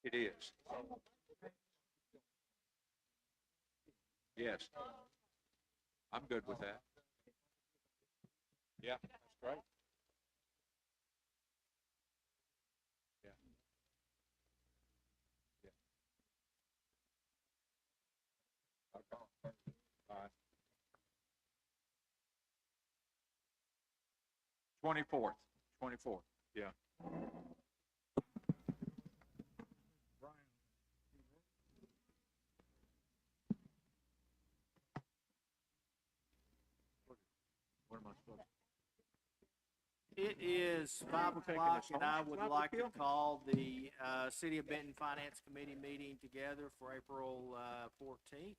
It is. Yes. I'm good with that. Yeah, that's great. Yeah. Yeah. Okay. All right. 24th. 24th. Yeah. What am I supposed to? It is 5 taking o'clock, this and home. I It's would not like to fulfillment. call the City of Benton Finance Committee meeting together for April 14th,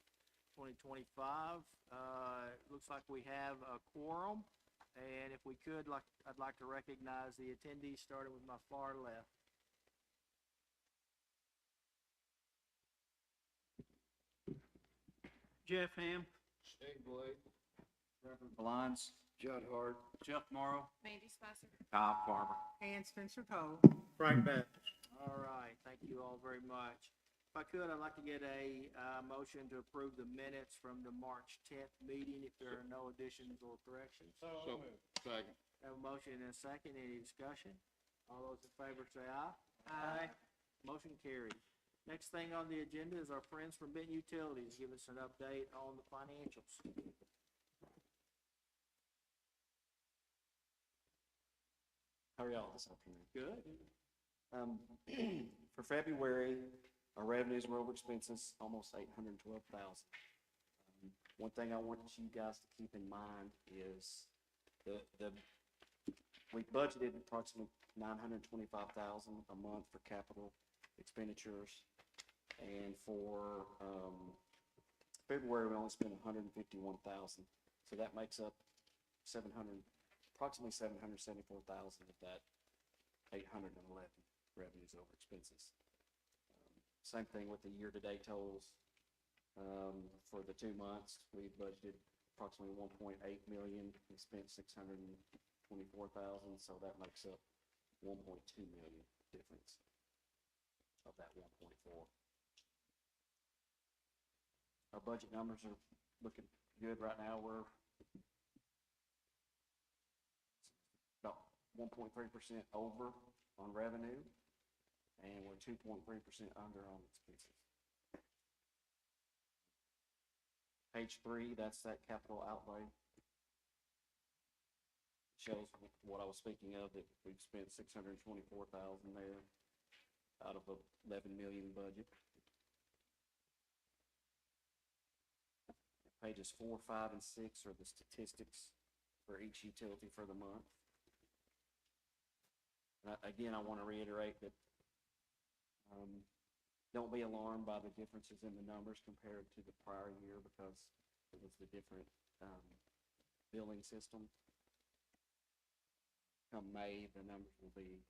2025. Looks like we have a quorum, and if we could, I'd like to recognize the attendees, starting with my far left. Jeff Ham. Steve Blake. Reverend Blinds. Judd Hart. Jeff Morrow. Mandy Spicer. Tom Farmer. And Spencer Cole. Frank Baptist. All right, thank you all very much. If I could, I'd like to get a motion to approve the minutes from the March 10th meeting if there are no additions or corrections. So, second. Have a motion and a second. Any discussion? All those in favor say aye. Aye. Motion carried. Next thing on the agenda is our friends from Benton Utilities. Give us an update on the financials. How are y'all this afternoon? Good. For February, our revenues were over expenses, almost 812,000. One thing I want you guys to keep in mind is we budgeted approximately 925,000 a month for capital expenditures. And for, February, we only spent 151,000. So that makes up approximately 774,000 of that 811 revenues over expenses. Same thing with the year-to-date totals. For the 2 months, we budgeted approximately 1.8 million. We spent 624,000, so that makes up 1.2 million difference of that 1.4. Our budget numbers are looking good right now. We're about 1.3% over on revenue, and we're 2.3% under on expenses. Page 3, that's that capital outlay. Shows what I was speaking of, that we've spent 624,000 there out of a 11 million budget. Pages 4, 5, and 6 are the statistics for each utility for the month. Again, I want to reiterate that don't be alarmed by the differences in the numbers compared to the prior year, because it was the different billing system. Come May, the numbers will be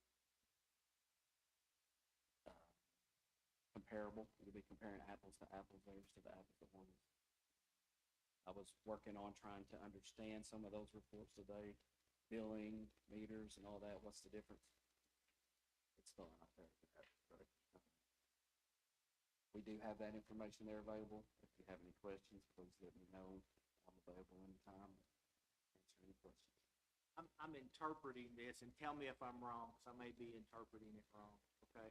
comparable. You'll be comparing apples to apples there instead of apples to oranges. I was working on trying to understand some of those reports today, billing, meters, and all that. What's the difference? It's still not there. We do have that information there available. If you have any questions, please let me know. I'm available anytime to answer any questions. I'm interpreting this, and tell me if I'm wrong, because I may be interpreting it wrong, okay?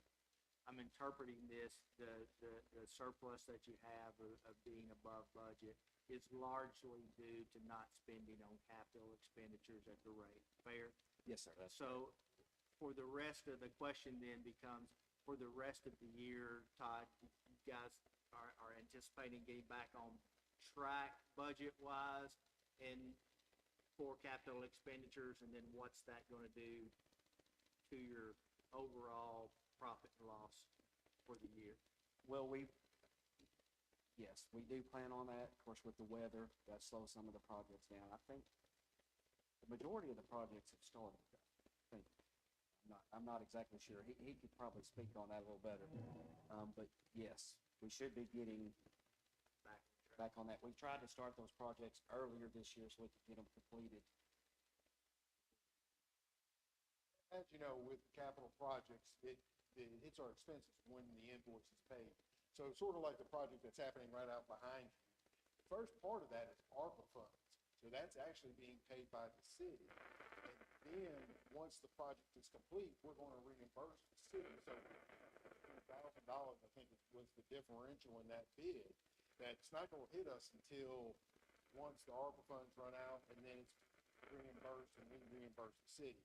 I'm interpreting this, the surplus that you have of being above budget is largely due to not spending on capital expenditures at the rate. Fair? Yes, sir. So for the rest of the question then becomes, for the rest of the year, Todd, you guys are anticipating getting back on track budget-wise and for capital expenditures, and then what's that going to do to your overall profit and loss for the year? Well, yes, we do plan on that. Of course, with the weather, that slows some of the projects down. I think the majority of the projects have started. I think. I'm not exactly sure. He could probably speak on that a little better. But yes, we should be getting back on that. We tried to start those projects earlier this year so we could get them completed. As you know, with capital projects, it hits our expenses when the invoice is paid. So sort of like the project that's happening right out behind you. The first part of that is ARPA funds. So that's actually being paid by the city. And then, once the project is complete, we're gonna reimburse the city. So $1,000, I think, was the differential in that bid. That's not gonna hit us until once the ARPA funds run out, and then it's reimbursed, and we reimburse the city.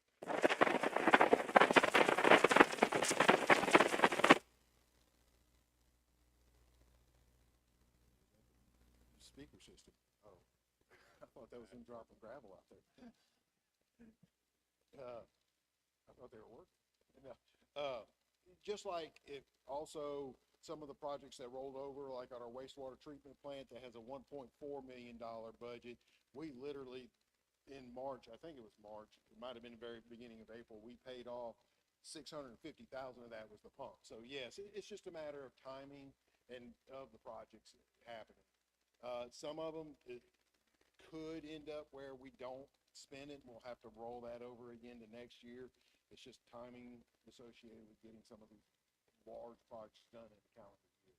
Speaker system. Oh, I thought that was him dropping gravel out there. I thought they were working. No. Just like if also some of the projects that rolled over, like on our wastewater treatment plant that has a $1.4 million budget, we literally in March, I think it was March, it might have been the very beginning of April, we paid off 650,000 of that was the pump. So yes, it's just a matter of timing and of the projects happening. Some of them, it could end up where we don't spend it, and we'll have to roll that over again to next year. It's just timing associated with getting some of these large projects done in the calendar year.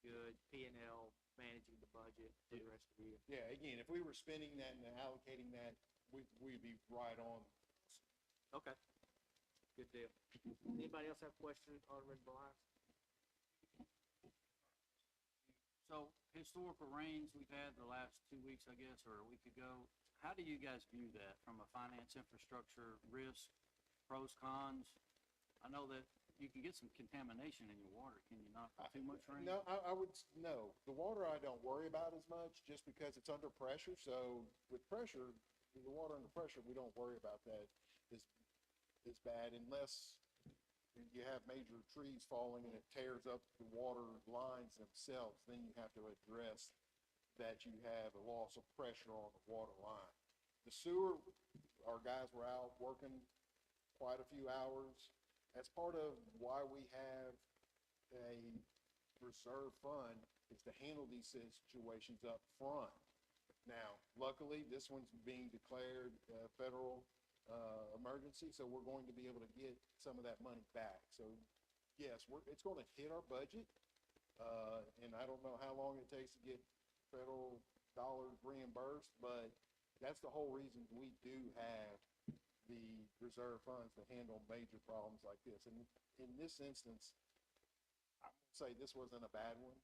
Good, P and L, managing the budget for the rest of the year. Yeah, again, if we were spending that and allocating that, we'd be right on. Okay, good deal. Anybody else have questions, Alderman Blythe? So historical rains we've had the last 2 weeks, I guess, or a week ago, how do you guys view that from a finance infrastructure risk, pros, cons? I know that you can get some contamination in your water, can you not, for too much rain? No, I would, no, the water I don't worry about as much, just because it's under pressure, so with pressure, the water under pressure, we don't worry about that as bad, unless you have major trees falling and it tears up the water lines themselves, then you have to address that you have a loss of pressure on the water line. The sewer, our guys were out working quite a few hours. That's part of why we have a reserve fund, is to handle these situations up front. Now, luckily, this one's being declared federal emergency, so we're going to be able to get some of that money back. So yes, it's going to hit our budget, and I don't know how long it takes to get federal dollars reimbursed, but that's the whole reason we do have the reserve funds to handle major problems like this. And in this instance, I would say this wasn't a bad one,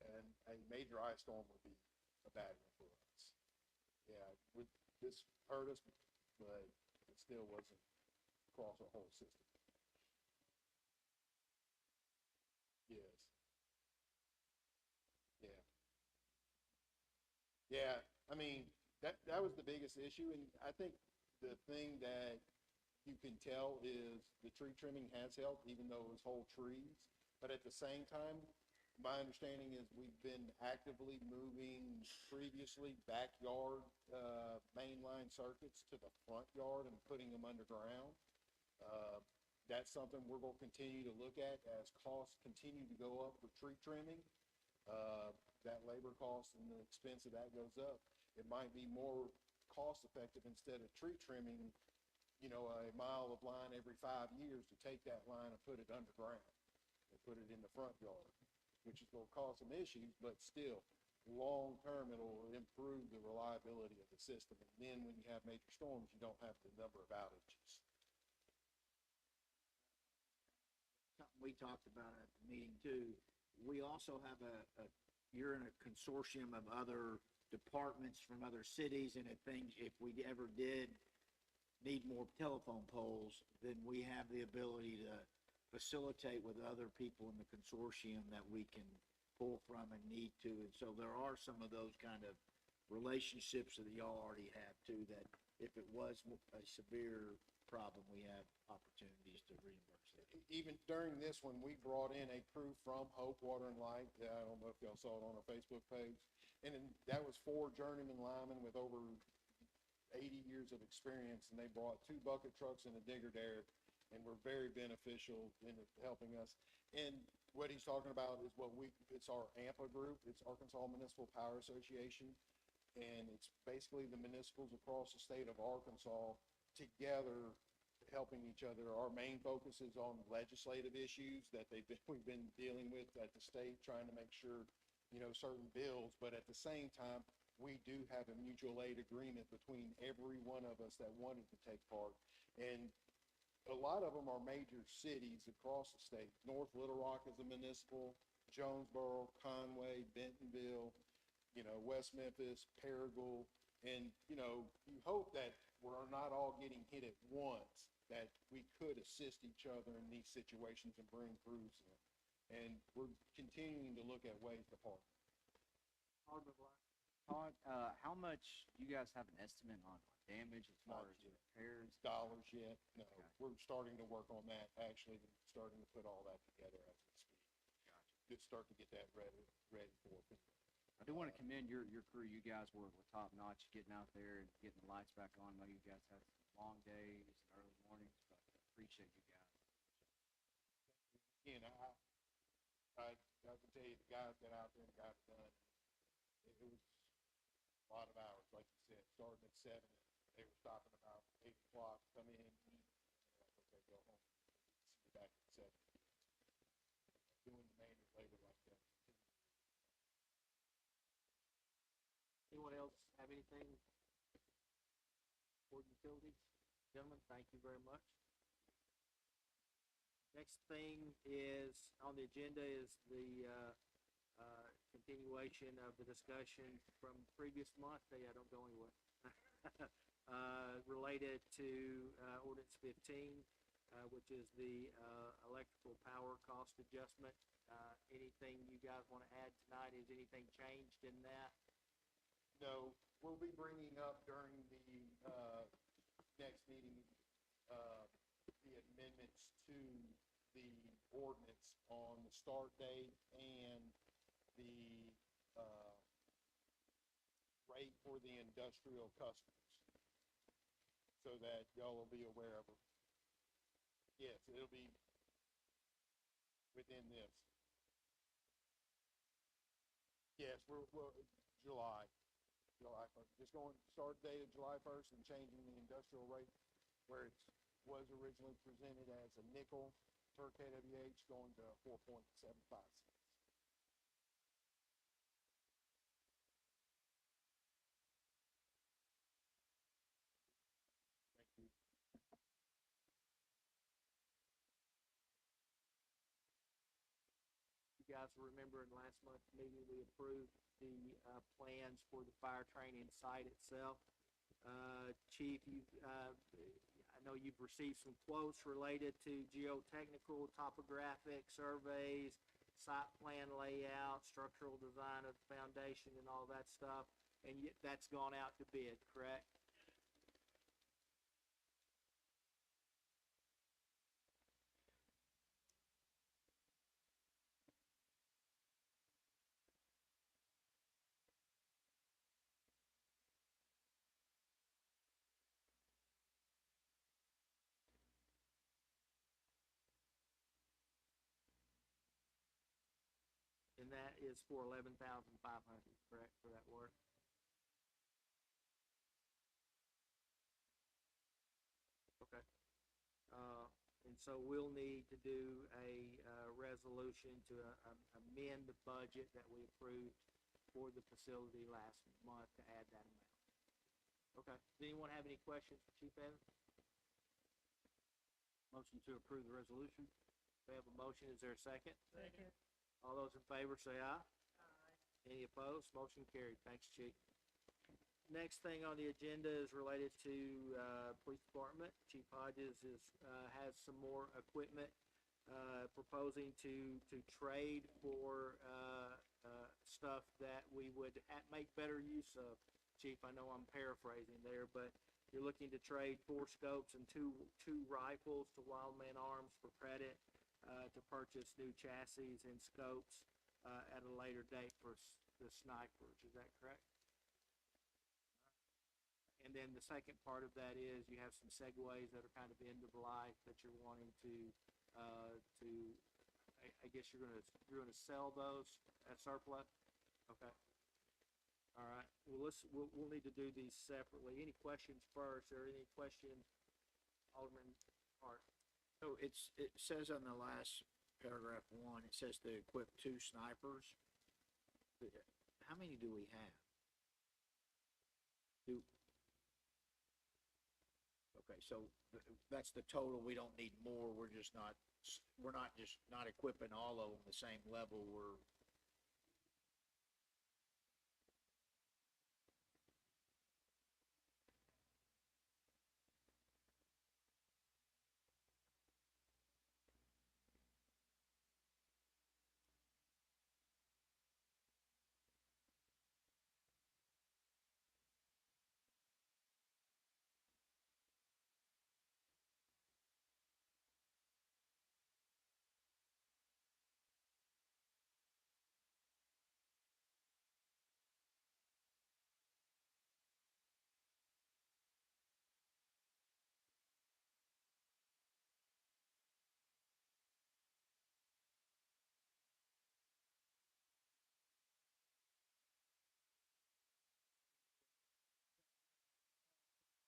and a major ice storm would be a bad one for us. Yeah, this hurt us, but it still wasn't across our whole system. Yes. Yeah. Yeah, I mean, that was the biggest issue, and I think the thing that you can tell is the tree trimming has helped, even though it was whole trees. But at the same time, my understanding is we've been actively moving previously backyard mainline circuits to the front yard and putting them underground. That's something we're going to continue to look at as costs continue to go up for tree trimming. That labor cost and the expense of that goes up. It might be more cost effective, instead of tree trimming, a mile of line every 5 years, to take that line and put it underground and put it in the front yard, which is going to cause some issues, but still, long term, it'll improve the reliability of the system. And then when you have major storms, you don't have the number of outages. Something we talked about at the meeting too, we also have you're in a consortium of other departments from other cities, and if we ever did need more telephone poles, then we have the ability to facilitate with other people in the consortium that we can pull from and need to. And so there are some of those kind of relationships that y'all already have too, that if it was a severe problem, we have opportunities to reimburse it. Even during this one, we brought in a crew from Hope Water and Light. I don't know if y'all saw it on our Facebook page. And that was 4 journeyman linemen with over 80 years of experience, and they brought 2 bucket trucks and a digger derrick, and were very beneficial in helping us. And what he's talking about is it's our AMPA group. It's Arkansas Municipal Power Association, and it's basically the municipals across the state of Arkansas together helping each other. Our main focus is on legislative issues that we've been dealing with at the state, trying to make sure, certain bills, but at the same time, we do have a mutual aid agreement between every one of us that wanted to take part. And a lot of them are major cities across the state. North Little Rock is a municipal, Jonesboro, Conway, Bentonville, West Memphis, Paragould. And, you hope that we're not all getting hit at once, that we could assist each other in these situations and bring crews in. And we're continuing to look at ways to partner. Alderman Black. Todd, how much, do you guys have an estimate on damage as far Not as yet. repairs? Dollars yet? No, Okay. we're starting to work on that, actually, starting to put all that together as we speak. Just start to get that ready for it. I do want to commend your crew. You guys were top notch getting out there and getting the lights back on. I know you guys had some long days and early mornings, but appreciate you guys. Again, I can tell you, the guys got out there and got it done. It was a lot of hours, like you said, starting at 7, they were stopping about 8 o'clock, come in, eat, okay, go home. See you back at 7. Doing the manual labor like that. Anyone else have anything for utilities? Gentlemen, thank you very much. Next thing is, on the agenda is the, continuation of the discussion from previous month. Hey, I don't go anywhere. Related to, ordinance 15, which is the, electrical power cost adjustment. Anything you guys want to add tonight? Is anything changed in that? No, we'll be bringing up during the next meeting the amendments to the ordinance on the start date and the rate for the industrial customers, so that y'all will be aware of it. Yes, it'll be within this. Yes, we're July 1st. Just going start date of July 1st and changing the industrial rate where it was originally presented as a nickel per kWh, going to 4.75 cents. Thank you. You guys remember in last month's meeting, we approved the plans for the fire training site itself. Chief, I know you've received some quotes related to geotechnical, topographic surveys, site plan layout, structural design of the foundation and all that stuff, and that's gone out to bid, correct? And that is for 11,500, correct, for that work? Okay. And so we'll need to do a resolution to amend the budget that we approved for the facility last month to add that amount. Okay. Does anyone have any questions for Chief Evans? Motion to approve the resolution? We have a motion. Is there a second? Second. All those in favor say aye. Aye. Any opposed? Motion carried. Thanks, Chief. Next thing on the agenda is related to Police Department. Chief Hodges has some more equipment proposing to trade for stuff that we would make better use of. Chief, I know I'm paraphrasing there, but you're looking to trade 4 scopes and two rifles to Wildman Arms for credit to purchase new chassis and scopes at a later date for the snipers. Is that correct? And then the second part of that is you have some Segways that are kind of end of life that you're wanting to I guess you're gonna sell those at surplus? Okay. All right. Well, we'll need to do these separately. Any questions first, or any questions Alderman Hart. So it says on the last paragraph one, it says to equip 2 snipers. How many do we have? Okay, so that's the total. We don't need more. We're not just not equipping all of them the same level. We're,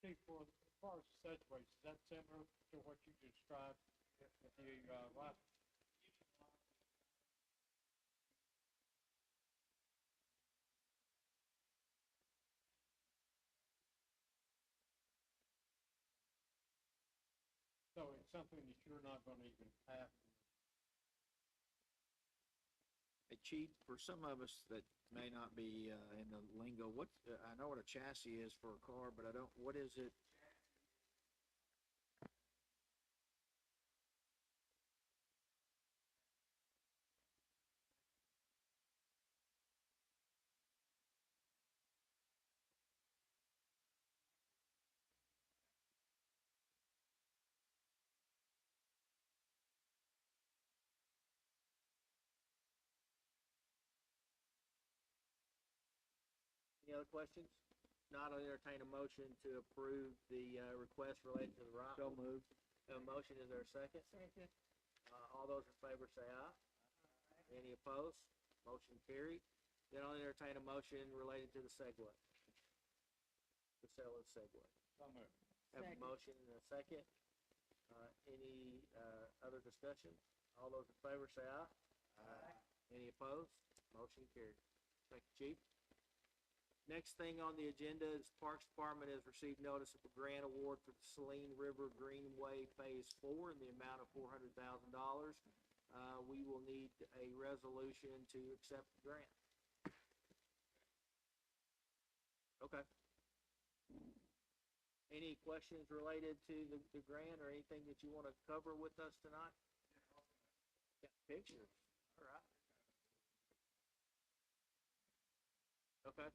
Chief, as far as the sedgeways, is that similar to what you described with the, rifle? So it's something that you're not gonna even have. Hey, Chief, for some of us that may not be in the lingo, I know what a chassis is for a car, but I don't, what is it? Any other questions? Not, I'll entertain a motion to approve the, request related to the rifle. So moved. A motion, is there a second? Second. All those in favor say aye. Any opposed? Motion carried. Then I'll entertain a motion related to the Segway. The sale of the Segway. So moved. Have a Second. motion and a second. Any, other discussion? All those in favor say aye. Aye. Any opposed? Motion carried. Thank you, Chief. Next thing on the agenda is Parks Department has received notice of a grant award for the Saline River Greenway Phase 4 in the amount of $400,000. We will need a resolution to accept the grant. Okay. Any questions related to the grant or anything that you want to cover with us tonight? Got pictures. All right. Okay.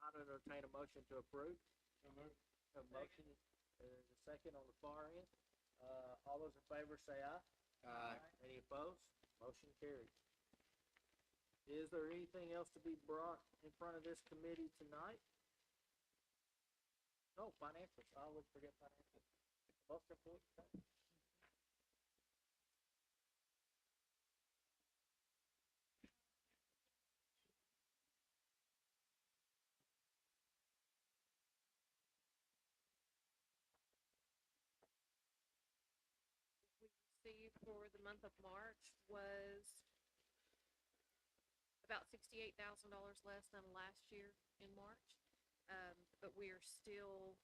I'll entertain a motion to approve. So moved. A motion, There's a second on the far end. All those in favor say aye. Aye. Any opposed? Motion carried. Is there anything else to be brought in front of this committee tonight? No, financials. I always forget financials. Most important thing. Received for the month of March was about $68,000 less than last year in March. But we are still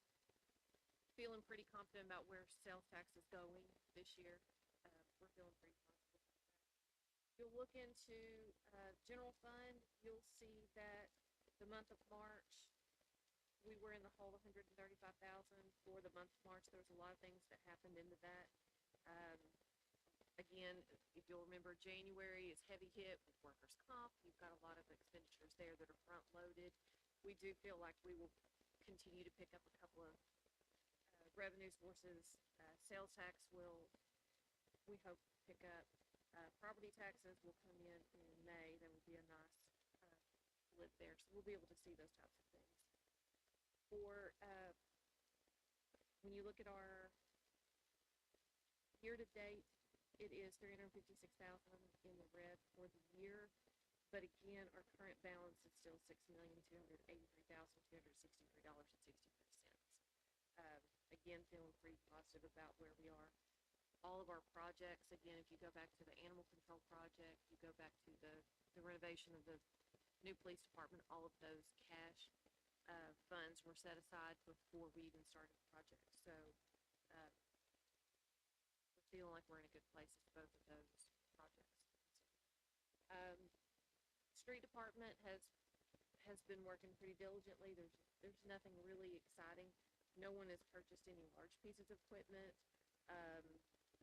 feeling pretty confident about where sales tax is going this year. We're feeling pretty positive. You'll look into, general fund, you'll see that the month of March, we were in the hole 135,000 for the month of March. There was a lot of things that happened into that. Again, if you'll remember, January is heavy hit with workers' comp. You've got a lot of expenditures there that are front loaded. We do feel like we will continue to pick up a couple of revenue sources. Sales tax will, we hope, pick up. Property taxes will come in May. There will be a nice lift there. So we'll be able to see those types of things. For, when you look at our year-to-date, it is $356,000 in the red for the year, but again, our current balance is still $6,283,263.63. Again, feeling pretty positive about where we are. All of our projects, again, if you go back to the animal control project, you go back to the renovation of the new police department, all of those cash funds were set aside before we even started the project. So feeling like we're in a good place with both of those projects. Street department has been working pretty diligently. There's nothing really exciting. No one has purchased any large pieces of equipment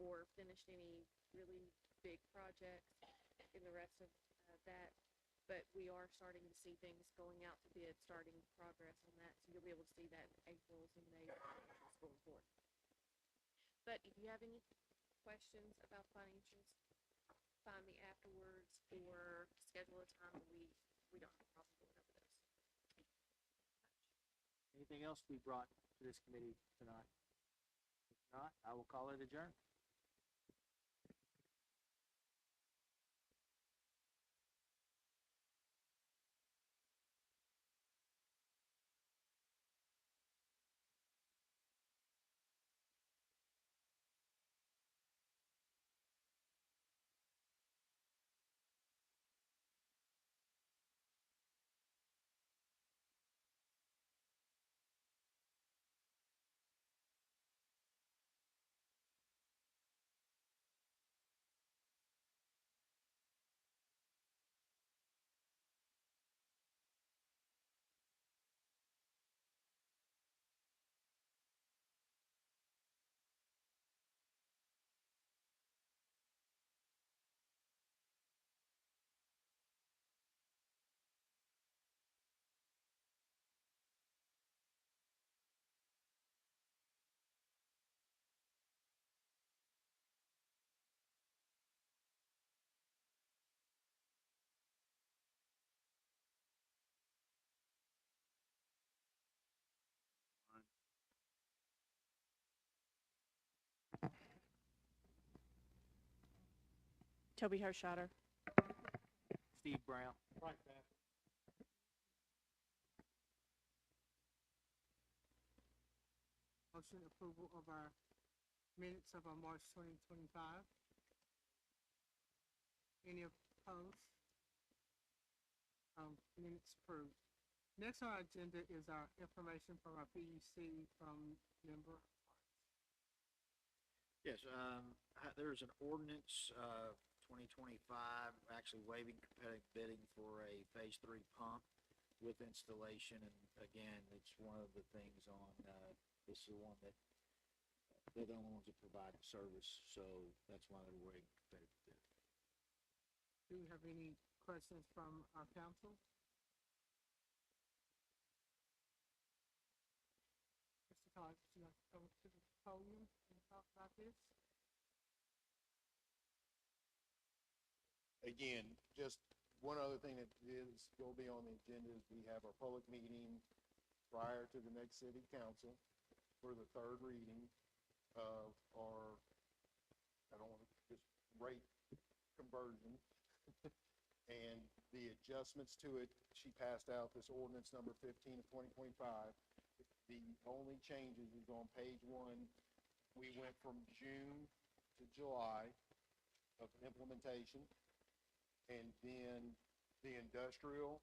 or finished any really big projects in the rest of that. But we are starting to see things going out to bid, starting progress on that. So you'll be able to see that in April's and May going forward. But if you have any questions about financials, find me afterwards or schedule a time and we don't have a problem going over those. Anything else to be brought to this committee tonight? If not, I will call it adjourned. Toby Hoshotter. Steve Brown. Frank Bass. Motion approval of our minutes of our March 2025. Any opposed? Minutes approved. Next on our agenda is our information from our PUC from member. Yes, there's an ordinance, 2025, actually waiving competitive bidding for a phase 3 pump with installation. And again, it's one of the things on, this is the one that they're the only ones that provide the service. So that's why they're waiving competitive bid. Do we have any questions from our council? Mr. Todd, would you like to come to the podium and talk about this? Again, just one other thing that is, will be on the agenda is we have our public meeting prior to the next city council for the third reading of our, I don't want to just rate conversion. And the adjustments to it, she passed out this ordinance number 15 of 2025. The only changes is on page 1. We went from June to July of implementation. And then the industrial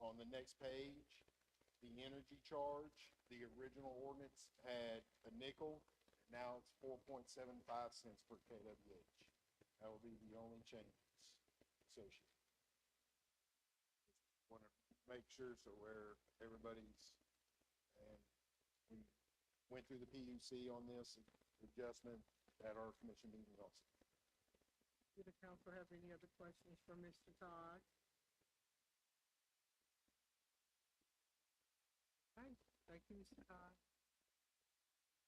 on the next page, the energy charge, the original ordinance had a nickel. Now it's 4.75 cents per kWh. That will be the only changes associated. Want to make sure so where everybody's, and we went through the PUC on this adjustment at our commission meeting also. Do the council have any other questions for Mr. Todd? Okay, thank you, Mr. Todd.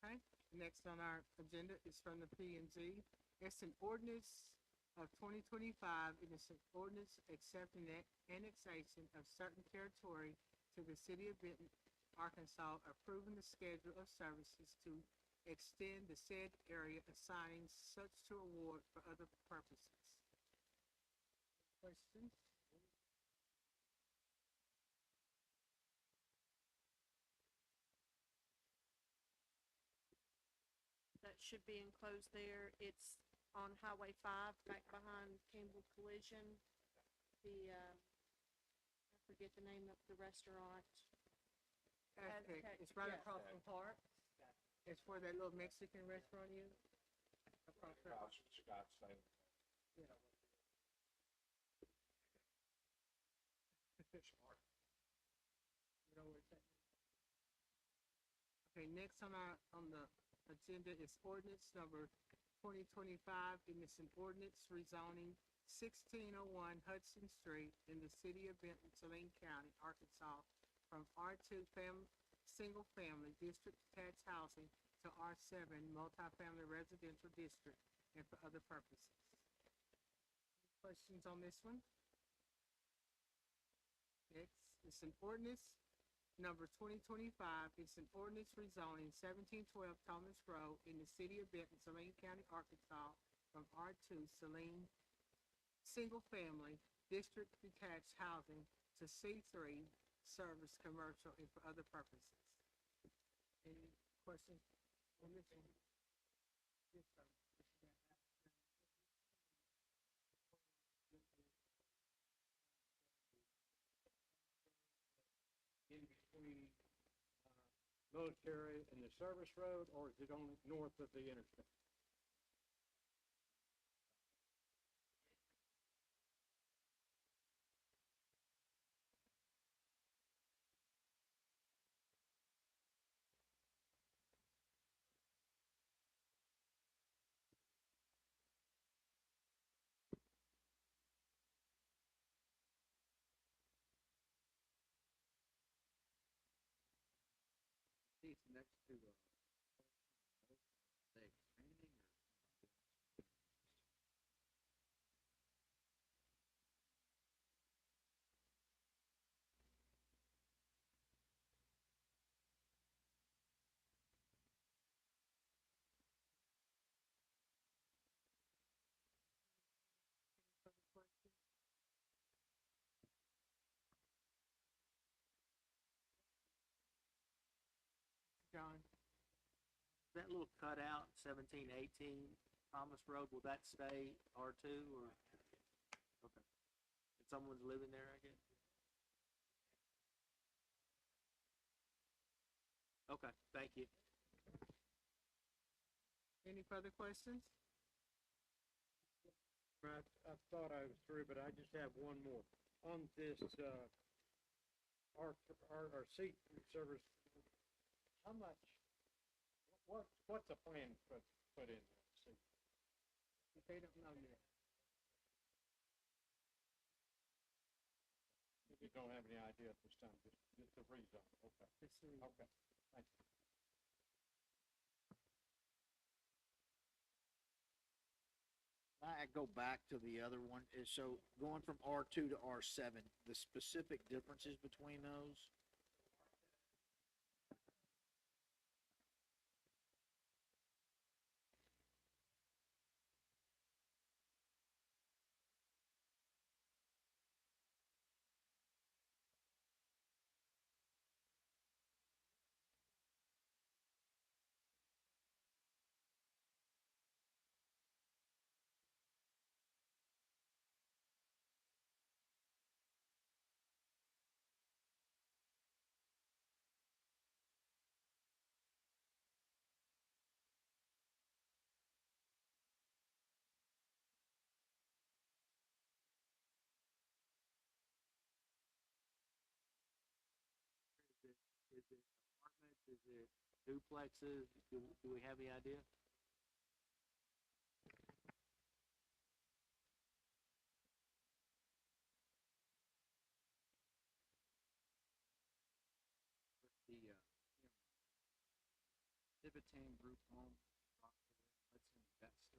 Okay, next on our agenda is from the P and Z. It's an ordinance of 2025. It is an ordinance accepting the annexation of certain territory to the city of Benton, Arkansas, approving the schedule of services to extend the said area, assigning such to award for other purposes. Questions? That should be enclosed there. It's on Highway 5, back behind Campbell Collision. I forget the name of the restaurant. Aztec. Aztec, It's right yeah. across from Park. It's where that little Mexican restaurant is. Across there. Yeah. You know where it's at? Okay, next on the agenda is ordinance number 2025, and it's an ordinance rezoning 1601 Hudson Street in the city of Benton, Saline County, Arkansas, from R2 single family district detached housing to R7 multifamily residential district and for other purposes. Questions on this one? Next, it's an ordinance number 2025. It's an ordinance rezoning 1712 Thomas Road in the city of Benton, Saline County, Arkansas, from R2 Saline single family district detached housing to C3 service commercial and for other purposes. Any questions on this one? Yes, sir. In between, military and the service road, or is it only north of the interstate? It's next to, they expanding or? John? That little cutout, 1718 Thomas Road, will that stay R2 or? Okay. And someone's living there, I guess? Okay, thank you. Any further questions? I thought I was through, but I just have one more. On this, our seat service, how much, what's the plan put in there? See, They don't know yet. you don't have any idea at this time, just the rezone, okay, This is- okay, thank you. I go back to the other one, is so going from R2 to R7, the specific differences between those? Is it apartments? Is it duplexes? Do we have any idea? The, Civitan Group Home, Rockville, that's in that